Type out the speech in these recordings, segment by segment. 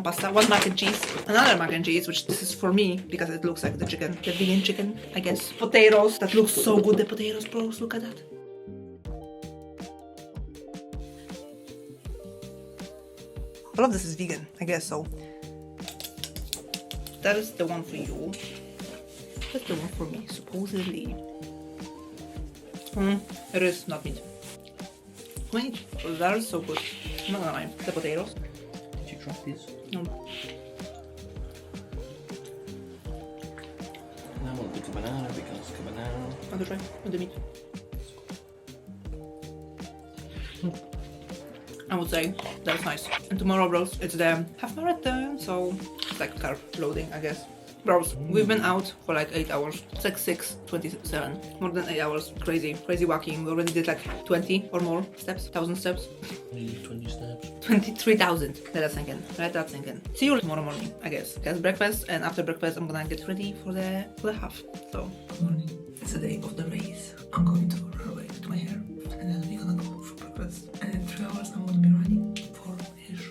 pasta, one mac and cheese, another mac and cheese, which this is for me because it looks like the chicken, the vegan chicken, I guess. Potatoes, that looks so good, the potatoes, bros, look at that. All of this is vegan, I guess, so. That is the one for you. That's the one for me, supposedly. It is not meat. Meat, that is so good. I'm not gonna lie. The potatoes. Did you try this? No. And I want to put the banana because the banana. Want to try with the meat? I would say that's nice. And tomorrow, bros, it's the half marathon, so it's like carb loading, I guess. Bros, we've been out for like 8 hours. It's like 6:27. More than 8 hours. Crazy, crazy walking. We already did like 20 or more steps, 1,000 steps. Maybe 20 steps. 23,000. Let that sink in. Let that sink in. See you tomorrow morning, I guess. Guys, breakfast, and after breakfast, I'm gonna get ready for the half. So, good morning. It's the day of the race. I'm going to run away with my hair, and then we're gonna go for breakfast. And in 3 hours, I'm gonna be running for ish.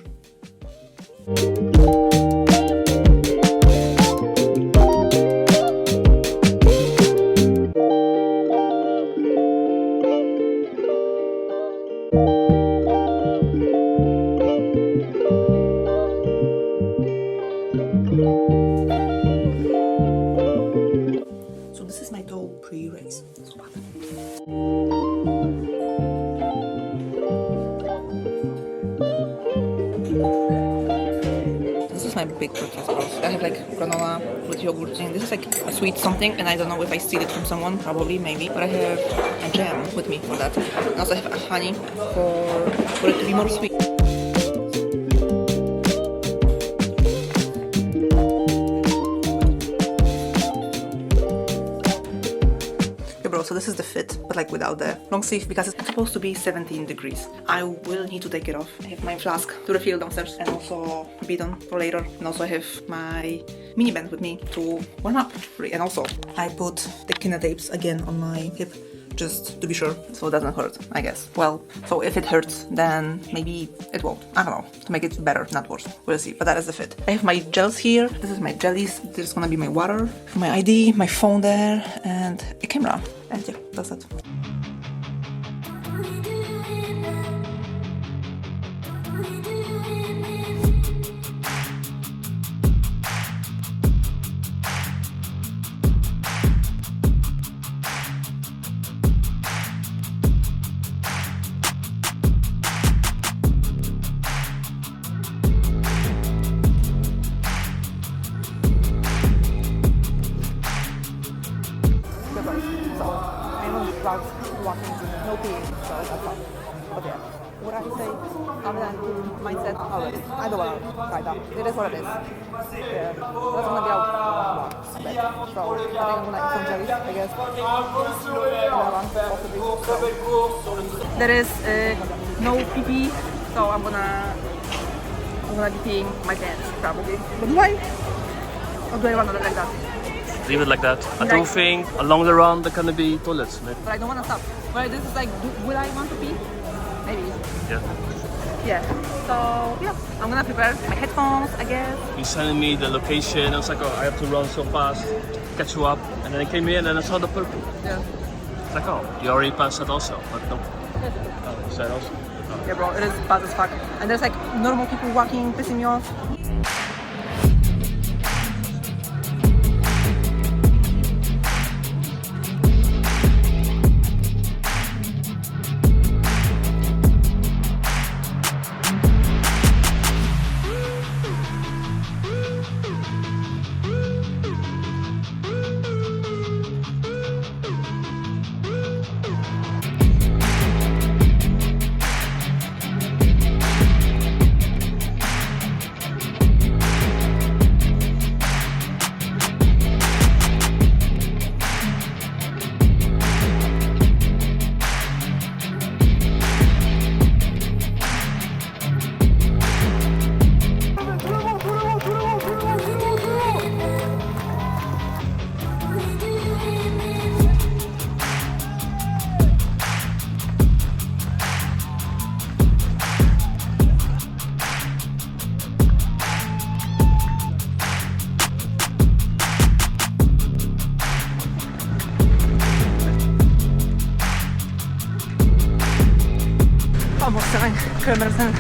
So this is my toe pre-race. So bad. This is my big breakfast, bros. I have like granola with yogurt, and this is like a sweet something, and I don't know if I steal it from someone, probably, maybe, but I have a jam with me for that. And also I have a honey for it to be more sweet. So this is the fit, but like without the long sleeve because it's supposed to be 17 degrees. I will need to take it off. I have my flask to refill downstairs and also bidon for later. And also I have my mini band with me to warm up. And also I put the Kina tapes again on my hip just to be sure so it doesn't hurt, I guess. Well, so if it hurts, then maybe it won't. I don't know. To make it better, not worse. We'll see. But that is the fit. I have my gels here. This is my jellies. This is gonna be my water, my ID, my phone there, and a camera. And yeah, that's it. Walking, no peeing, so that's fine. But yeah, what I say, other than mindset, already. I don't want to try that. It is what it is. Yeah, that's gonna be out. So I think I'm gonna eat some jellies, I guess. Possibly. There is no pee, so I'm gonna be peeing my pants probably. But why? Or do I wanna look like that? Leave it like that. I don't think along the run there can be toilets. Maybe. But I don't want to stop. But this is like, will I want to pee? Maybe. Yeah. Yeah. So yeah, I'm gonna prepare my headphones, I guess. He's sending me the location. I was like, oh, I have to run so fast, catch you up. And then I came in and I saw the purple. Yeah. It's like, oh, you already passed that also. But no. Oh, is that also? Oh. Yeah, bro, it is bad as fuck. And there's like normal people walking, pissing me off. kilometers in.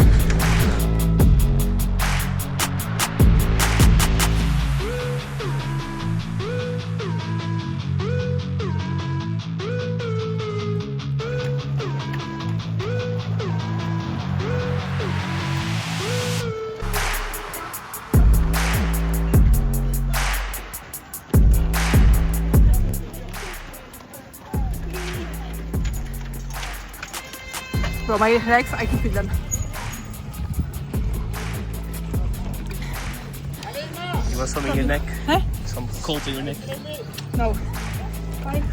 Bro, my legs, I can feel them. You want something in your neck? Huh? Some cold in your neck? No. Fine.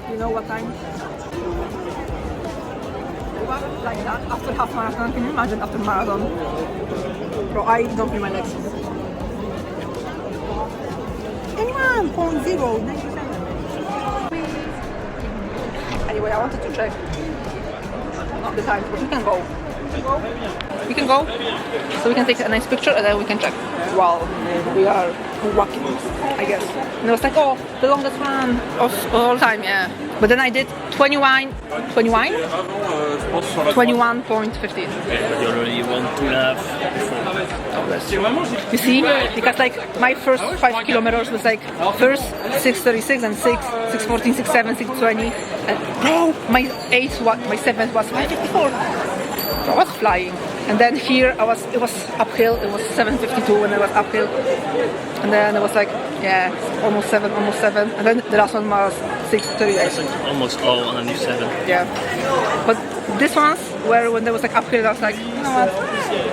You know what time? Like that after half marathon. Can you imagine after marathon? Bro, I don't feel my legs. 21.097. Anyway, I wanted to check not the time, but we can go. We can go, so we can take a nice picture and then we can check while we are walking, I guess. And it was like, oh, the longest run of all time, yeah. But then I did 21.15. Yeah, but you already won 2.5 before. Oh, that's true. You see, because like my first 5 kilometers was like first 6:36 and 6:14, 6:7, 6:20, and bro, my 7th was 5:54. I was flying, and then here it was uphill. It was 7:52 and it was uphill, and then it was like almost 7, and then the last one was 6:38. Almost all underneath 7. Yeah, but this ones when there was like uphill, I was like, you know what,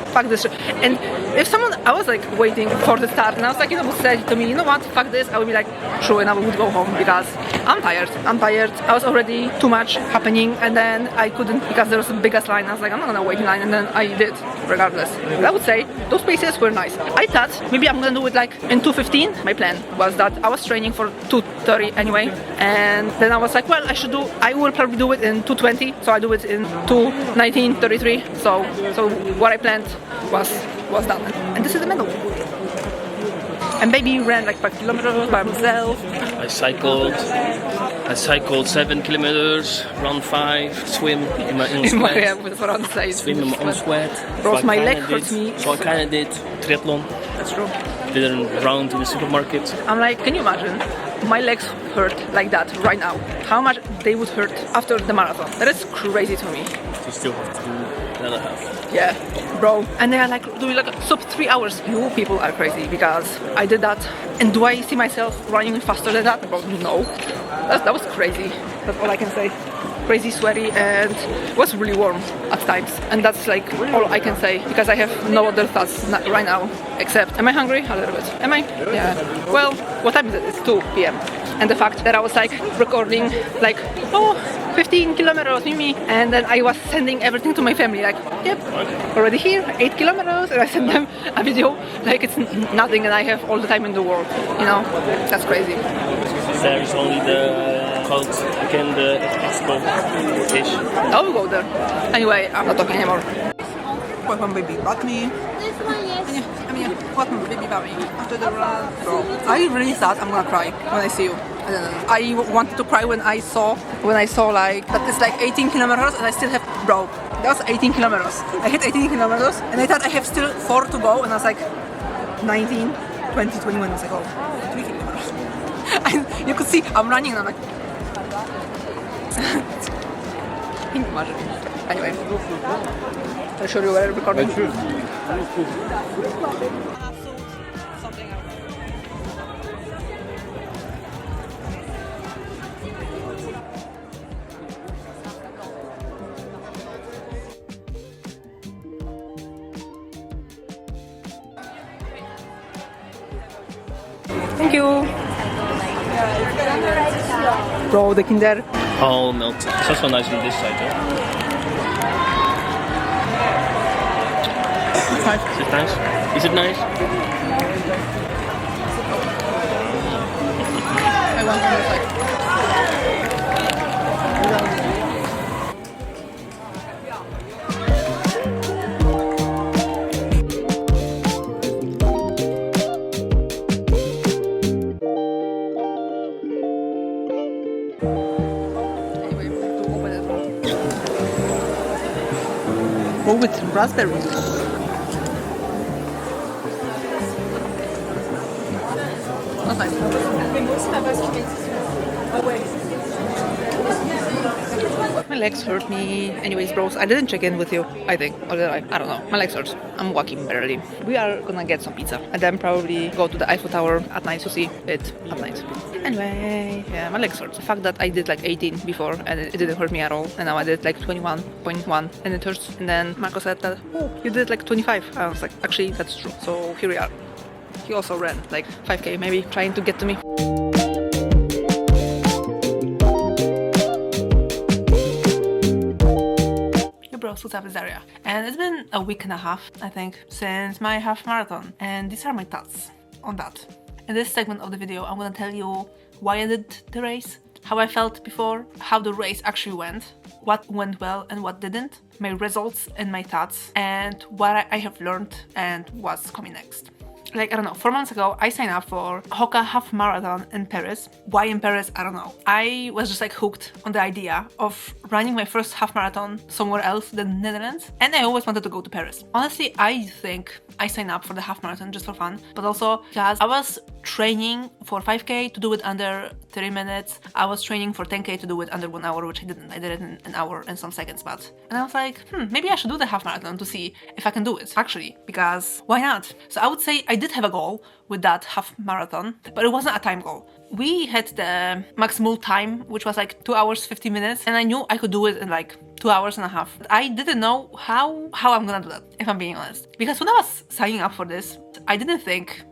fuck this shit. And if someone, I was like waiting for the start, and I was like, would say to me, you know what, fuck this, I would be like, true, and I would go home because I'm tired. I was already too much happening, and then I couldn't because there was the biggest line. I was like, I'm not gonna wait in line, and then I did regardless. But I would say those paces were nice. I thought maybe I'm gonna do it like in 2:15. My plan was that I was training for 2:30 anyway, and then I was like, well, I will probably do it in 2:20, so I do it in 2:19:33. So what I planned was done, and this is the medal. And baby ran like 5 kilometers by himself. I cycled 7 kilometers, run 5, swim in my own sweat. Yeah, that's what I'm saying. Swim in my own sweat. Bro, so my leg hurts me. So I kind of did triathlon. That's true. Did a round in the supermarket. I'm like, can you imagine? My legs hurt like that right now. How much they would hurt after the marathon? That is crazy to me. You still have to do another half. Yeah, bro. And they are like doing like sub 3 hours. You people are crazy because I did that. And do I see myself running faster than that? Bro, no. That was crazy. That's all I can say. Crazy sweaty, and it was really warm at times. And that's like all I can say because I have no other thoughts right now except, am I hungry? A little bit. Am I? Yeah. Well, what time is it? It's 2 p.m. And the fact that I was like recording like, 15 kilometers, Mimi, and then I was sending everything to my family, like, yep, already here, 8 kilometers, and I send them a video like it's nothing, and I have all the time in the world, you know, that's crazy. There's only the called again the expo-ish. I will go there. Anyway, I'm not talking anymore. What my baby bought me. What my baby bought me after the run. Bro, I really thought I'm gonna cry when I see you. I don't know. I wanted to cry when I saw like that it's like 18 kilometers and I still have, bro, that was 18 kilometers. I hit 18 kilometers and I thought I have still 4 to go and I was like 19, 20, 21. I was like, oh, 3 kilometers. And you could see I'm running and I'm like, anyway, I'll show you where I'm recording. Thank you. Bro, the Kinder. All melted. It's also nice on this side, though. Is it nice? Is it nice? I want to like. Go with raspberry. That's nice. My legs hurt me. Anyways, bros, I didn't check in with you, I think. Or did I? I don't know. My legs hurt. I'm walking barely. We are gonna get some pizza and then probably go to the Eiffel Tower at night to see it at night. Anyway, yeah, my legs hurt. The fact that I did like 18 before and it didn't hurt me at all, and now I did like 21.1 and it hurts. And then Marco said that, oh, you did like 25. I was like, actually, that's true. So here we are. He also ran like 5k maybe, trying to get to me. Bros, what's up, it's Daria. And it's been a week and a half, I think, since my half marathon. And these are my thoughts on that. In this segment of the video, I'm gonna tell you why I did the race, how I felt before, how the race actually went, what went well and what didn't, my results and my thoughts, and what I have learned and what's coming next. Like, I don't know, 4 months ago, I signed up for HOKA half marathon in Paris. Why in Paris? I don't know. I was just like hooked on the idea of running my first half marathon somewhere else than Netherlands. And I always wanted to go to Paris. Honestly, I think I signed up for the half marathon just for fun, but also because I was training for 5k to do it under 30 minutes. I was training for 10k to do it under 1 hour, which I didn't. I did it in an hour and some seconds, but. And I was like, maybe I should do the half marathon to see if I can do it, actually, because why not? So I would say I did have a goal with that half marathon, but it wasn't a time goal. We had the maximal time, which was like 2 hours 50 minutes, and I knew I could do it in like 2 hours and a half. But I didn't know how I'm gonna do that, if I'm being honest. Because when I was signing up for this, I didn't think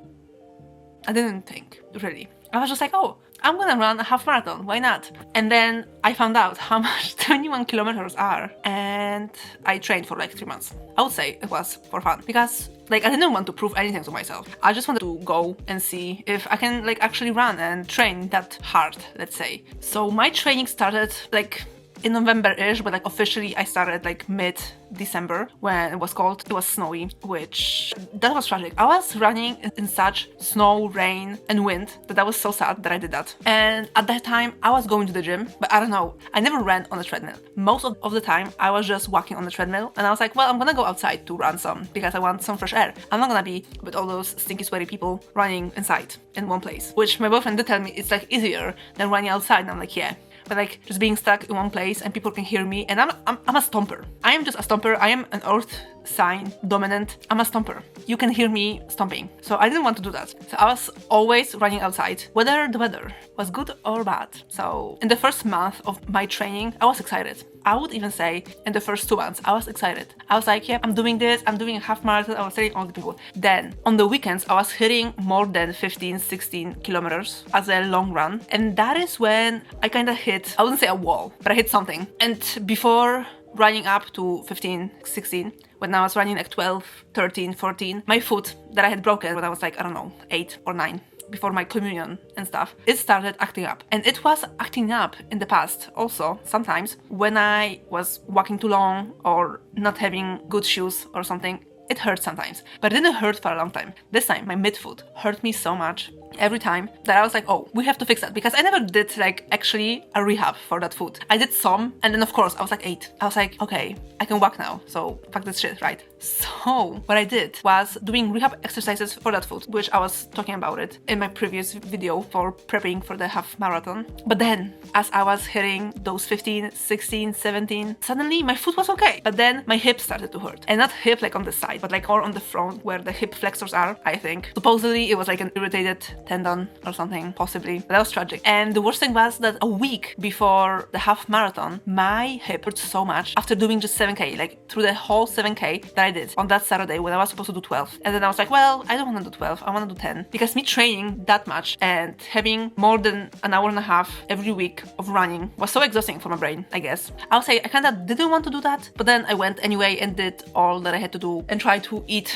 really. I was just like, oh, I'm gonna run a half marathon, why not? And then I found out how much 21 kilometers are, and I trained for like 3 months. I would say it was for fun, because like I didn't want to prove anything to myself. I just wanted to go and see if I can like actually run and train that hard, let's say. So my training started like in November-ish, but like officially I started like mid-December when it was cold, it was snowy, which that was tragic. I was running in such snow, rain and wind that I was so sad that I did that. And at that time I was going to the gym, but I don't know, I never ran on a treadmill. Most of the time I was just walking on the treadmill, and I was like, well, I'm gonna go outside to run some because I want some fresh air. I'm not gonna be with all those stinky sweaty people running inside in one place, which my boyfriend did tell me it's like easier than running outside, and I'm like, yeah. But like just being stuck in one place and people can hear me, and I'm a stomper. I am just a stomper. I am an earth sign dominant. I'm a stomper. You can hear me stomping. So I didn't want to do that. So I was always running outside, whether the weather was good or bad. So in the first month of my training, I was excited. I would even say in the first 2 months, I was excited. I was like, yeah, I'm doing this. I'm doing a half marathon. I was telling all the people. Then on the weekends, I was hitting more than 15, 16 kilometers as a long run. And that is when I kind of hit, I wouldn't say a wall, but I hit something. And before running up to 15, 16, when I was running like 12, 13, 14, my foot that I had broken when I was like, I don't know, 8 or 9, before my communion and stuff, it started acting up. And it was acting up in the past also, sometimes, when I was walking too long or not having good shoes or something. It hurt sometimes, but it didn't hurt for a long time. This time, my midfoot hurt me so much every time that I was like, oh, we have to fix that, because I never did like actually a rehab for that foot. I did some, and then of course I was like 8. I was like, okay, I can walk now, so fuck this shit, right? So what I did was doing rehab exercises for that foot, which I was talking about it in my previous video for prepping for the half marathon. But then, as I was hitting those 15, 16, 17, suddenly my foot was okay. But then my hip started to hurt. And not hip like on the side, but like more on the front where the hip flexors are, I think. Supposedly it was like an irritated tendon or something, possibly. But that was tragic. And the worst thing was that a week before the half marathon, my hip hurt so much after doing just 7K, like through the whole 7K that I did on that Saturday when I was supposed to do 12. And then I was like, well, I don't want to do 12, I want to do 10. Because me training that much and having more than an hour and a half every week of running was so exhausting for my brain, I guess. I would say I kind of didn't want to do that, but then I went anyway and did all that I had to do and try to eat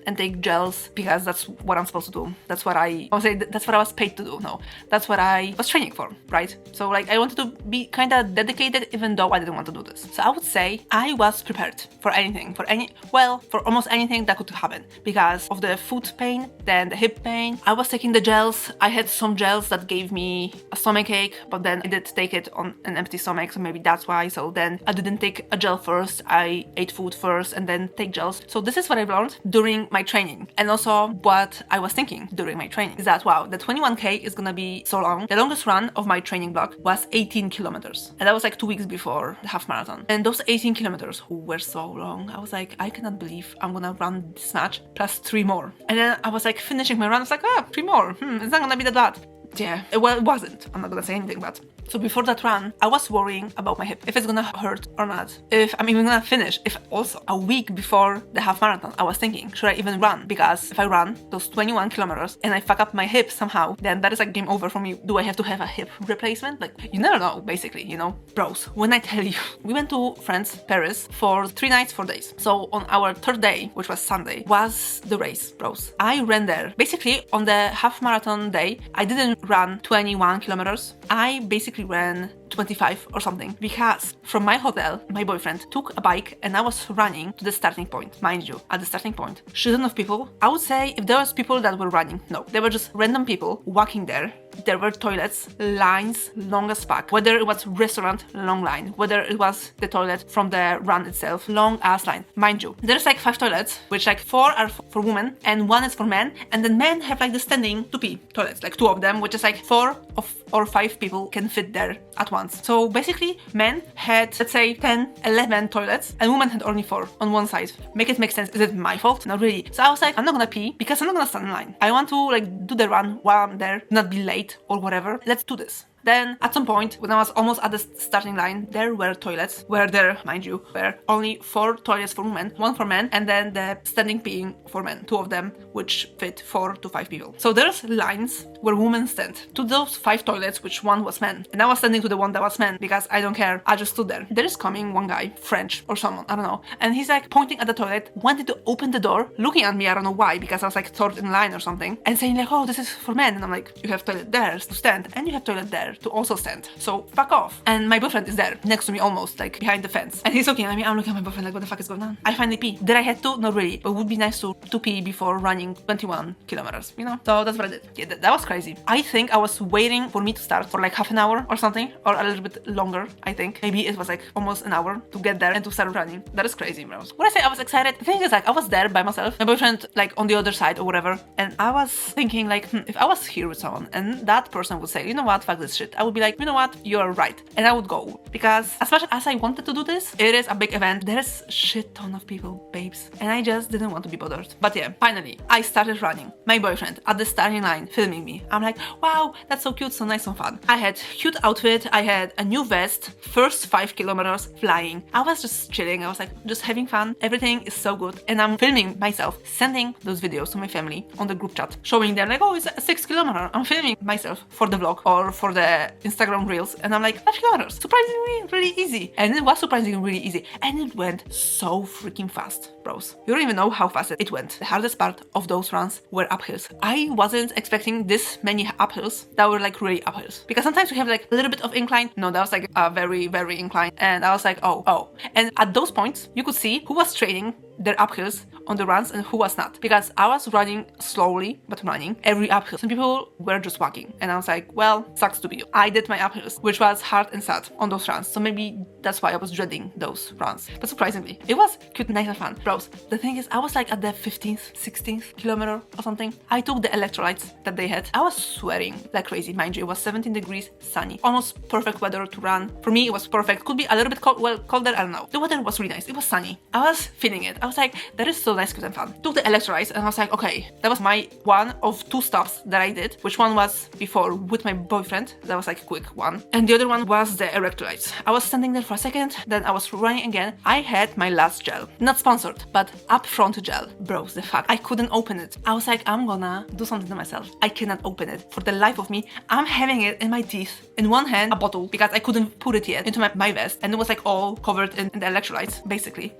and take gels, because that's what I'm supposed to do. That's what I would say, that's what I was paid to do. No, that's what I was training for, right? So like I wanted to be kind of dedicated even though I didn't want to do this. So I would say I was prepared for anything, for almost anything that could happen, because of the foot pain, then the hip pain. I was taking the gels. I had some gels that gave me a stomach ache, but then I did take it on an empty stomach, so maybe that's why. So then I didn't take a gel first. I ate food first and then take gels. So this is what I've learned during my training, and also what I was thinking during my training is that, wow, the 21K is gonna be so long. The longest run of my training block was 18 kilometers, and that was like 2 weeks before the half marathon. And those 18 kilometers were so long. I was like, I cannot believe I'm gonna run this much plus 3 more. And then I was like finishing my run. I was like, 3 more. It's not gonna be that bad. Yeah, well, it wasn't. I'm not gonna say anything, but so before that run, I was worrying about my hip, if it's gonna hurt or not, if I'm even gonna finish. If also a week before the half marathon, I was thinking, should I even run? Because if I run those 21 kilometers and I fuck up my hip somehow, then that is like game over for me. Do I have to have a hip replacement? Like, you never know, basically, you know? Bros, when I tell you, we went to France, Paris for 3 nights, 4 days. So on our 3rd day, which was Sunday, was the race, bros. I ran there. Basically, on the half marathon day, I didn't run 21 kilometers. I basically ran 25 or something, because from my hotel, my boyfriend took a bike and I was running to the starting point. Mind you, at the starting point, shitton of people. I would say if there was people that were running, no, they were just random people walking there. There were toilets, lines, long as fuck. Whether it was restaurant, long line. Whether it was the toilet from the run itself, long ass line. Mind you, there's like 5 toilets, which like 4 are for women and 1 is for men. And then men have like the standing to pee toilets, like 2 of them, which is like 4 or 5 people can fit there at once. So basically, men had, let's say, 10, 11 toilets, and women had only 4 on one side. Make it make sense. Is it my fault? Not really. So I was like, I'm not gonna pee because I'm not gonna stand in line. I want to like do the run while I'm there, not be late or whatever. Let's do this. Then, at some point, when I was almost at the starting line, there were toilets, where there, mind you, were only 4 toilets for women, 1 for men, and then the standing peeing for men, 2 of them, which fit 4 to 5 people. So there's lines where women stand to those 5 toilets, which 1 was men. And I was standing to the one that was men, because I don't care, I just stood there. There is coming one guy, French or someone, I don't know, and he's like pointing at the toilet, wanted to open the door, looking at me, I don't know why, because I was like 3rd in line or something, and saying like, oh, this is for men, and I'm like, you have toilet there to stand, and you have toilet there to also stand, so fuck off. And my boyfriend is there next to me, almost like behind the fence, and he's looking at me. I'm looking at my boyfriend like, what the fuck is going on? I finally pee. Did I have to? Not really, but it would be nice to pee before running 21 kilometers, you know? So that's what I did. Yeah, that was crazy. I think I was waiting for me to start for like half an hour or something, or a little bit longer. I think maybe it was like almost an hour to get there and to start running. That is crazy, bros. When I say I was excited, the thing is like I was there by myself, my boyfriend like on the other side or whatever, and I was thinking like, if I was here with someone and that person would say, you know what, fuck this shit, I would be like, you know what, you're right, and I would go, because as much as I wanted to do this, it is a big event. There's a shit ton of people, babes, and I just didn't want to be bothered. But yeah, finally I started running. My boyfriend at the starting line filming me. I'm like, wow, that's so cute, so nice and fun. I had cute outfit, I had a new vest, first 5 kilometers flying. I was just chilling, I was like just having fun. Everything is so good, and I'm filming myself, sending those videos to my family on the group chat, showing them like, oh, it's a 6 kilometer. I'm filming myself for the vlog or for the the Instagram reels and I'm like, 5 kilometers, surprisingly really easy. And it was surprisingly really easy. And it went so freaking fast, bros. You don't even know how fast it went. The hardest part of those runs were uphills. I wasn't expecting this many uphills that were like really uphills. Because sometimes we have like a little bit of incline. No, that was like a very, very incline. And I was like, oh. And at those points, you could see who was trading their uphills on the runs and who was not, because I was running slowly but running every uphill. Some people were just walking and I was like, well, sucks to be you. I did my uphills, which was hard and sad on those runs, so maybe that's why I was dreading those runs. But surprisingly, it was cute, nice and fun. Bros, the thing is, I was like at the 15th, 16th kilometer or something. I took the electrolytes that they had. I was sweating like crazy. Mind you, it was 17 degrees, sunny, almost perfect weather to run. For me, it was perfect. Could be a little bit cold, well, colder, I don't know. The weather was really nice. It was sunny. I was feeling it. I was like, that is so nice, cute and fun. Took the electrolytes and I was like, okay, that was my one of 2 stops that I did, which one was before with my boyfriend. That was like a quick one. And the other one was the electrolytes. I was standing there for a second, then I was running again. I had my last gel. Not sponsored, but upfront gel. Bros, the fuck, I couldn't open it. I was like, I'm gonna do something to myself. I cannot open it. For the life of me, I'm having it in my teeth. In one hand, a bottle, because I couldn't put it yet into my vest. And it was like all covered in the electrolytes, basically.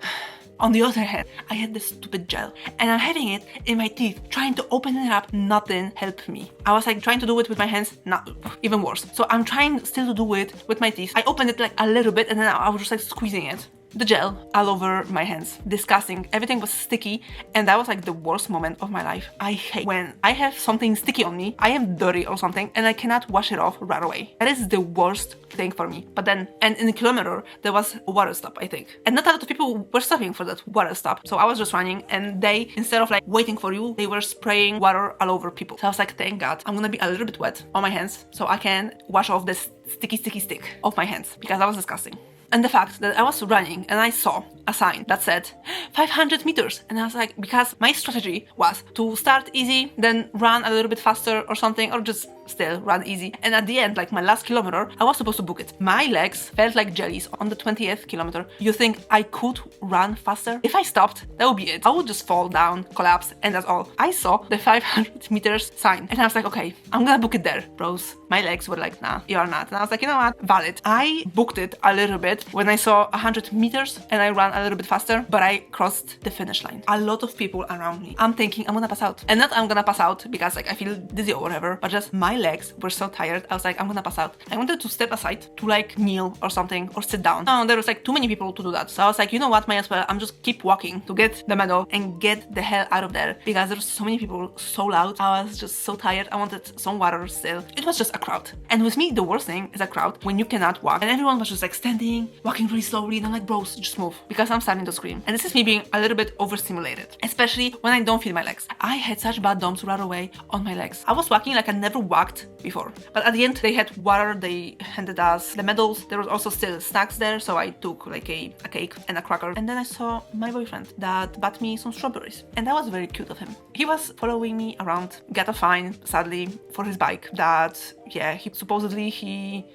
On the other hand, I had this stupid gel and I'm having it in my teeth, trying to open it up. Nothing helped me. I was like trying to do it with my hands, not even worse. So I'm trying still to do it with my teeth. I opened it like a little bit and then I was just like squeezing it. The gel all over my hands. Disgusting. Everything was sticky and that was like the worst moment of my life. I hate when I have something sticky on me, I am dirty or something and I cannot wash it off right away. That is the worst thing for me. But then, and in the kilometer, there was a water stop, I think. And not a lot of people were stopping for that water stop. So I was just running and they, instead of like waiting for you, they were spraying water all over people. So I was like, thank God, I'm gonna be a little bit wet on my hands so I can wash off this sticky stick off my hands because that was disgusting. And the fact that I was running and I saw a sign that said 500 meters. And I was like, because my strategy was to start easy, then run a little bit faster or something, or just still run easy. And at the end, like my last kilometer, I was supposed to book it. My legs felt like jellies on the 20th kilometer. You think I could run faster? If I stopped, that would be it. I would just fall down, collapse, and that's all. I saw the 500 meters sign and I was like, okay, I'm gonna book it there. Bros, my legs were like, nah, you are not. And I was like, you know what? Valid. I booked it a little bit when I saw 100 meters and I ran a little bit faster, but I crossed the finish line. A lot of people around me. I'm thinking I'm gonna pass out. And not I'm gonna pass out because like I feel dizzy or whatever, but just my legs were so tired. I was like, I'm gonna pass out. I wanted to step aside to like kneel or something or sit down. No, there was like too many people to do that. So I was like, you know what, might as well, I'm just keep walking to get the medal and get the hell out of there because there's so many people, so loud. I was just so tired. I wanted some water still. It was just a crowd. And with me, the worst thing is a crowd when you cannot walk. And everyone was just like standing, walking really slowly. And I'm like, bros, just move because I'm starting to scream. And this is me being a little bit overstimulated, especially when I don't feel my legs. I had such bad dumps right away on my legs. I was walking like I never walked before. But at the end, they had water. They handed us the medals. There was also still snacks there. So I took like a cake and a cracker. And then I saw my boyfriend that bought me some strawberries. And that was very cute of him. He was following me around, got a fine, sadly, for his bike that, yeah, he supposedly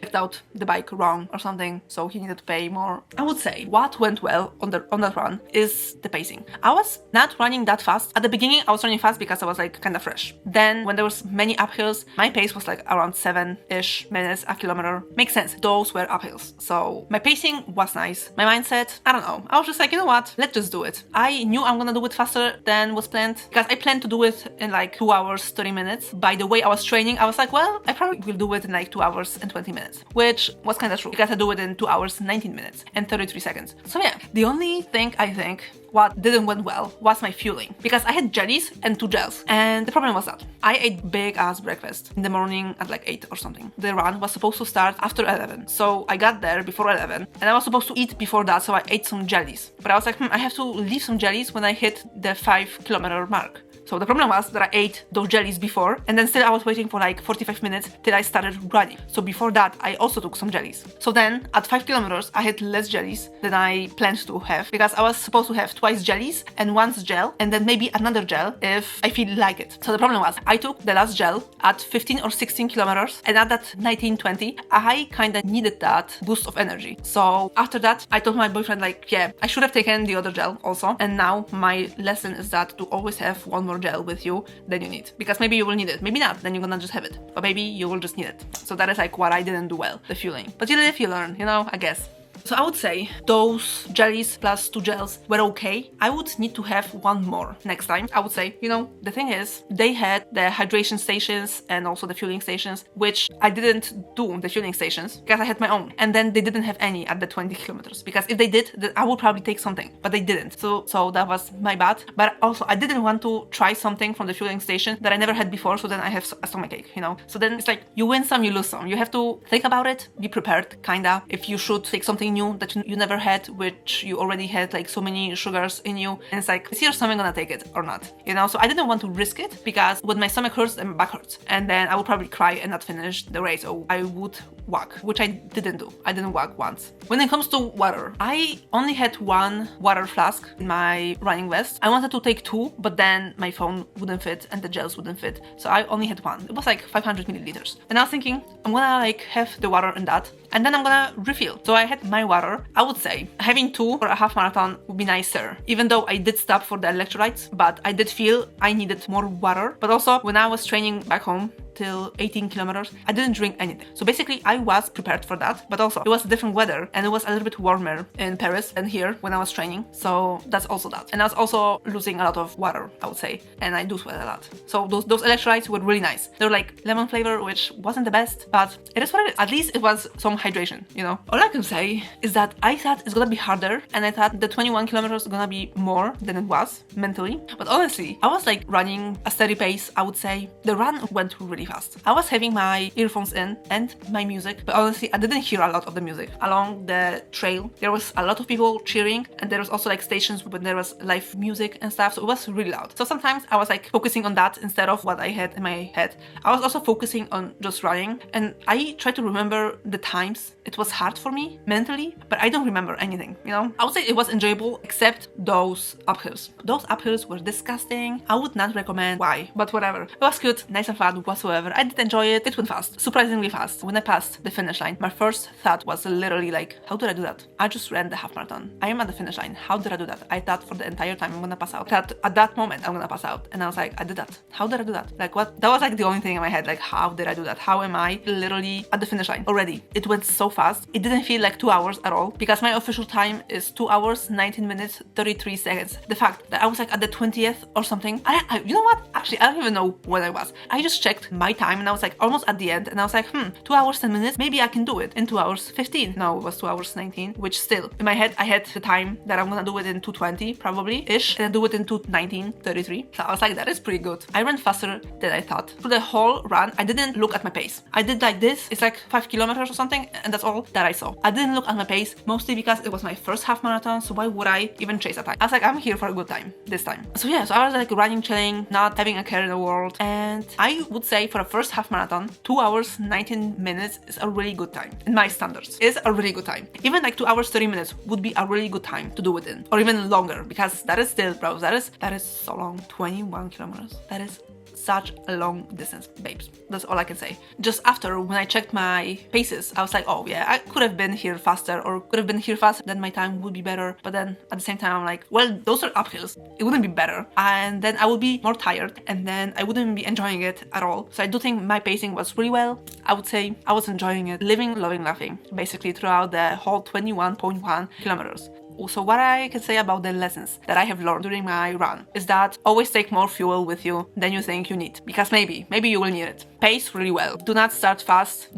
checked out the bike wrong or something. So he needed to pay more. I would say what went well on that run is the pacing. I was not running that fast. At the beginning, I was running fast because I was like kind of fresh. Then when there was many uphills, my pace was like around 7-ish minutes a kilometer. Makes sense. Those were uphills. So my pacing was nice. My mindset, I don't know. I was just like, you know what? Let's just do it. I knew I'm gonna do it faster than was planned because I planned to do it in like 2 hours, 30 minutes. By the way I was training, I was like, well, I probably will do it in like 2 hours and 20 minutes, which was kind of true because I do it in 2 hours, 19 minutes and 33 seconds. So yeah, the only thing I think what didn't went well was my fueling because I had jellies and 2 gels. And the problem was that I ate big ass breakfast in the morning at like 8 or something. The run was supposed to start after 11. So I got there before 11 and I was supposed to eat before that. So I ate some jellies, but I was like, I have to leave some jellies when I hit the 5 kilometer mark. So the problem was that I ate those jellies before and then still I was waiting for like 45 minutes till I started running. So before that, I also took some jellies. So then at 5 kilometers, I had less jellies than I planned to have because I was supposed to have twice jellies and once gel and then maybe another gel if I feel like it. So the problem was I took the last gel at 15 or 16 kilometers and at that 19-20, I kind of needed that boost of energy. So after that, I told my boyfriend like, yeah, I should have taken the other gel also. And now my lesson is that to always have one more more gel with you than you need, because maybe you will need it, maybe not, then you're gonna just have it, but maybe you will just need it. So that is like what I didn't do well, the fueling. But you live, you learn, you know, I guess. So I would say those jellies plus 2 gels were okay. I would need to have one more next time. I would say, you know, the thing is, they had the hydration stations and also the fueling stations, which I didn't do the fueling stations because I had my own. And then they didn't have any at the 20 kilometers, because if they did, then I would probably take something, but they didn't. So that was my bad. But also I didn't want to try something from the fueling station that I never had before, so then I have a stomachache, you know? So then it's like, you win some, you lose some. You have to think about it, be prepared, kinda, if you should take something new that you never had, which you already had like so many sugars in you, and it's like, is your stomach gonna take it or not, you know? So I didn't want to risk it, because when my stomach hurts, then my back hurts, and then I would probably cry and not finish the race, or I would walk, which I didn't do. I didn't walk once. When it comes to water, I only had one water flask in my running vest. I wanted to take 2, but then my phone wouldn't fit and the gels wouldn't fit, so I only had one. It was like 500 milliliters, and I was thinking, I'm gonna like have the water in that, and then I'm gonna refill. So I had my water. I would say having 2 for a half marathon would be nicer, even though I did stop for the electrolytes, but I did feel I needed more water. But also when I was training back home till 18 kilometers, I didn't drink anything. So basically I was prepared for that, but also it was different weather and it was a little bit warmer in Paris than here when I was training. So that's also that. And I was also losing a lot of water, I would say, and I do sweat a lot. So those electrolytes were really nice. They were like lemon flavor, which wasn't the best, but it is what it is. At least it was some hydration, you know? All I can say is that I thought it's gonna be harder, and I thought the 21 kilometers gonna be more than it was mentally. But honestly, I was like running a steady pace, I would say. The run went really fast. I was having my earphones in and my music, but honestly I didn't hear a lot of the music. Along the trail there was a lot of people cheering, and there was also like stations when there was live music and stuff, so it was really loud. So sometimes I was like focusing on that instead of what I had in my head. I was also focusing on just running, and I tried to remember the times. It was hard for me mentally, but I don't remember anything, you know? I would say it was enjoyable, except those uphills. Those uphills were disgusting. I would not recommend why, but whatever. It was good, nice and fun whatsoever. I did enjoy it. It went fast, surprisingly fast. When I passed the finish line, my first thought was literally like, how did I do that? I just ran the half marathon. I am at the finish line. How did I do that? I thought for the entire time I'm gonna pass out. That at that moment I'm gonna pass out. And I was like, I did that. How did I do that? Like what? That was like the only thing in my head. Like, how did I do that? How am I literally at the finish line already? It went so fast. It didn't feel like 2 hours at all, because my official time is 2 hours, 19 minutes, 33 seconds. The fact that I was like at the 20th or something, you know what? Actually, I don't even know when I was. I just checked my time and I was like almost at the end, and I was like, 2 hours, 10 minutes, maybe I can do it in 2 hours 15. No, it was 2 hours 19, which still, in my head, I had the time that I'm gonna do it in 2:20 probably-ish, and I do it in 2:19:33. So I was like, that is pretty good. I ran faster than I thought. Through the whole run, I didn't look at my pace. I did like this, it's like 5 kilometers or something, and that's all that I saw. I didn't look at my pace, mostly because it was my first half marathon, so why would I even chase a time? I was like, I'm here for a good time this time. So yeah, so I was like running, chilling, not having a care in the world, and I would say for a first half marathon, 2 hours 19 minutes is a really good time. In my standards, is a really good time. Even like 2 hours 30 minutes would be a really good time to do it in, or even longer, because that is still, bro, that is so long. 21 kilometers. That is such a long distance, babes. That's all I can say. Just after, when I checked my paces, I was like, oh yeah, I could have been here faster, or could have been here faster, then my time would be better. But then at the same time, I'm like, well, those are uphills. It wouldn't be better. And then I would be more tired, and then I wouldn't be enjoying it at all. So I do think my pacing was really well. I would say I was enjoying it, living, loving, laughing, basically throughout the whole 21.1 kilometers. So what I can say about the lessons that I have learned during my run is that always take more fuel with you than you think you need, because maybe you will need it. Pace really well. Do not start fast.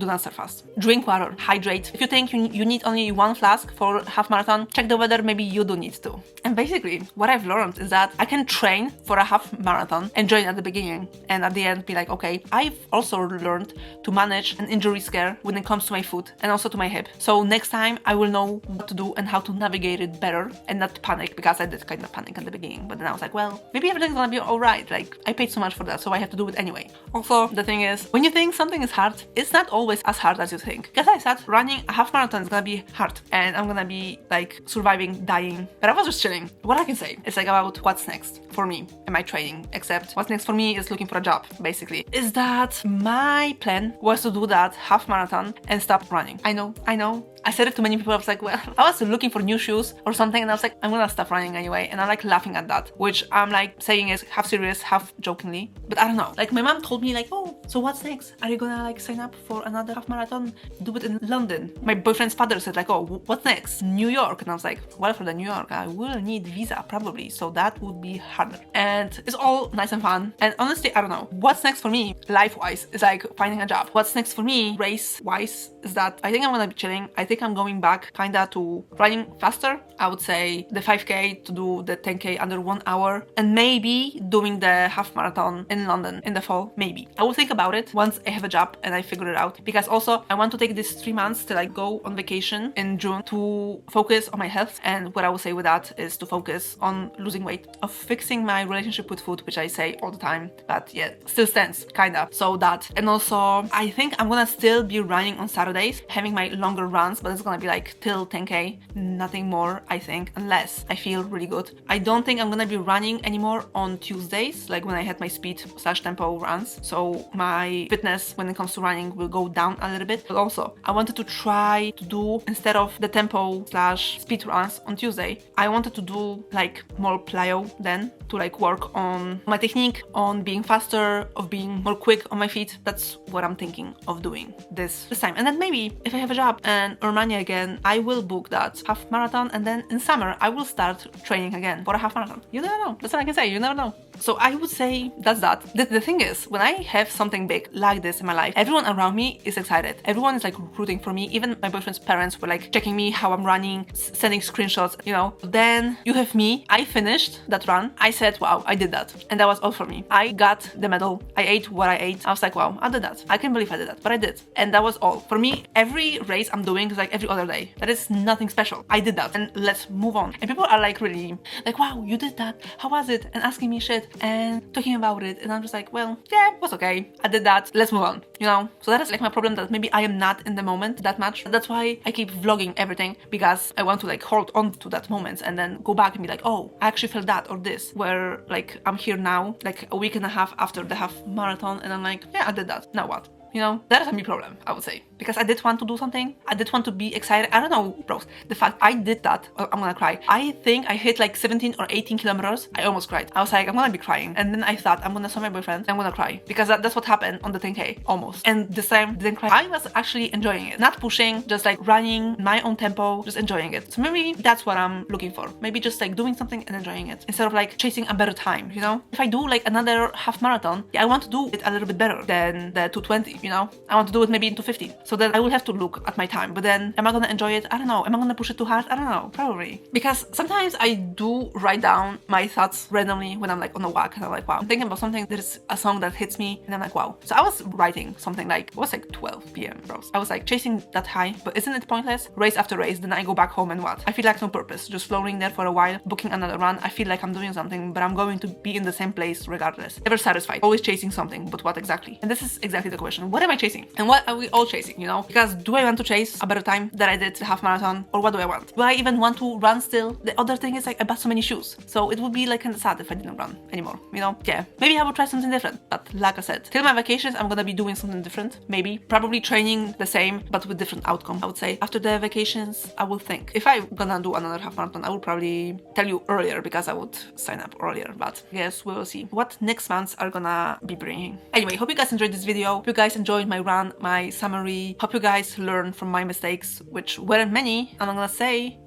Drink water, hydrate. If you think you need only one flask for half marathon, check the weather, maybe you do need to. And basically what I've learned is that I can train for a half marathon, enjoy it at the beginning, and at the end be like, okay, I've also learned to manage an injury scare when it comes to my foot and also to my hip. So next time I will know what to do and how to navigate it better and not panic, because I did kind of panic at the beginning, but then I was like, well, maybe everything's gonna be alright, like I paid so much for that, so I have to do it anyway. Also, the thing is, when you think something is hard, it's not always as hard as you think. Because I said running a half marathon is gonna be hard and I'm gonna be like surviving, dying, but I was just chilling. What I can say is like about what's next for me and my training, except what's next for me is looking for a job, basically, is that my plan was to do that half marathon and stop running. I know, I said it to many people. I was like, well, I was looking for new shoes or something, and I was like, I'm gonna stop running anyway. And I'm like laughing at that, which I'm like saying is half serious, half jokingly. But I don't know. Like my mom told me like, oh, so what's next? Are you gonna like sign up for another half marathon? Do it in London. My boyfriend's father said like, oh, what's next? New York. And I was like, well, for the New York, I will need visa probably, so that would be harder. And it's all nice and fun. And honestly, I don't know. What's next for me, life-wise, is like finding a job. What's next for me, race-wise, is that I think I'm gonna be chilling. I think I'm going back kinda to running faster. I would say the 5K to do the 10K under 1 hour, and maybe doing the half marathon in London in the fall. Maybe I will think about it once I have a job and I figure it out, because also I want to take these 3 months to like go on vacation in June to focus on my health. And what I will say with that is to focus on losing weight, of fixing my relationship with food, which I say all the time, but yeah, still stands kinda. So that, and also I think I'm gonna still be running on Saturdays, having my longer runs, but it's gonna be like till 10K, nothing more, I think, unless I feel really good. I don't think I'm gonna be running anymore on Tuesdays, like when I had my speed/tempo runs. So my fitness when it comes to running will go down a little bit. But also I wanted to try to do, instead of the tempo/speed runs on Tuesday, I wanted to do like more plyo then, to like work on my technique, on being faster, of being more quick on my feet. That's what I'm thinking of doing this time. And then maybe if I have a job and earn money again, I will book that half marathon, and then in summer I will start training again for a half marathon. You never know. That's all I can say. You never know. So I would say that's that. The thing is, when I have something big like this in my life, everyone around me is excited. Everyone is like rooting for me. Even my boyfriend's parents were like checking me how I'm running, sending screenshots, you know. Then you have me. I finished that run. I said, wow, I did that. And that was all for me. I got the medal. I ate what I ate. I was like, wow, I did that. I can't believe I did that, but I did. And that was all. For me, every race I'm doing is like every other day. That is nothing special. I did that, and let's move on. And people are like really like, wow, you did that. How was it? And asking me shit and talking about it. And I'm just like, well, yeah, it was okay. I did that. Let's move on, you know? So that is like my problem, that maybe I am not in the moment that much. That's why I keep vlogging everything, because I want to like hold on to that moment and then go back and be like, oh, I actually felt that or this, where like I'm here now, like a week and a half after the half marathon, and I'm like, yeah, I did that. Now what? You know, that is a me problem, I would say, because I did want to do something. I did want to be excited. I don't know, bros. The fact I did that, I'm gonna cry. I think I hit like 17 or 18 kilometers. I almost cried. I was like, I'm gonna be crying. And then I thought, I'm gonna tell my boyfriend, I'm gonna cry. Because that's what happened on the 10K, almost. And this time, didn't cry. I was actually enjoying it. Not pushing, just like running my own tempo, just enjoying it. So maybe that's what I'm looking for. Maybe just like doing something and enjoying it, instead of like chasing a better time, you know? If I do like another half marathon, yeah, I want to do it a little bit better than the 220, you know? I want to do it maybe into 15. So then I will have to look at my time. But then am I gonna enjoy it? I don't know. Am I gonna push it too hard? I don't know. Probably. Because sometimes I do write down my thoughts randomly when I'm like on a walk, and I'm like, wow, I'm thinking about something. There's a song that hits me, and I'm like, wow. So I was writing something like, it was like 12 p.m. bros. I was like chasing that high, but isn't it pointless? Race after race, then I go back home and what? I feel like no purpose. Just floating there for a while, booking another run. I feel like I'm doing something, but I'm going to be in the same place regardless. Never satisfied. Always chasing something, but what exactly? And this is exactly the question. What am I chasing? And what are we all chasing, you know? Because do I want to chase a better time that I did the half marathon, or what do I want? Do I even want to run still? The other thing is like I bought so many shoes, so it would be like kind of sad if I didn't run anymore, you know? Yeah, maybe I will try something different, but like I said, till my vacations I'm gonna be doing something different. Maybe probably training the same but with different outcome. I would say after the vacations I will think if I'm gonna do another half marathon. I will probably tell you earlier, because I would sign up earlier, but yes, we will see what next months are gonna be bringing. Anyway, hope you guys enjoyed this video. Hope you guys enjoyed my run, my summary. Hope you guys learn from my mistakes, which weren't many, I'm not gonna say,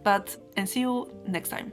and see you next time.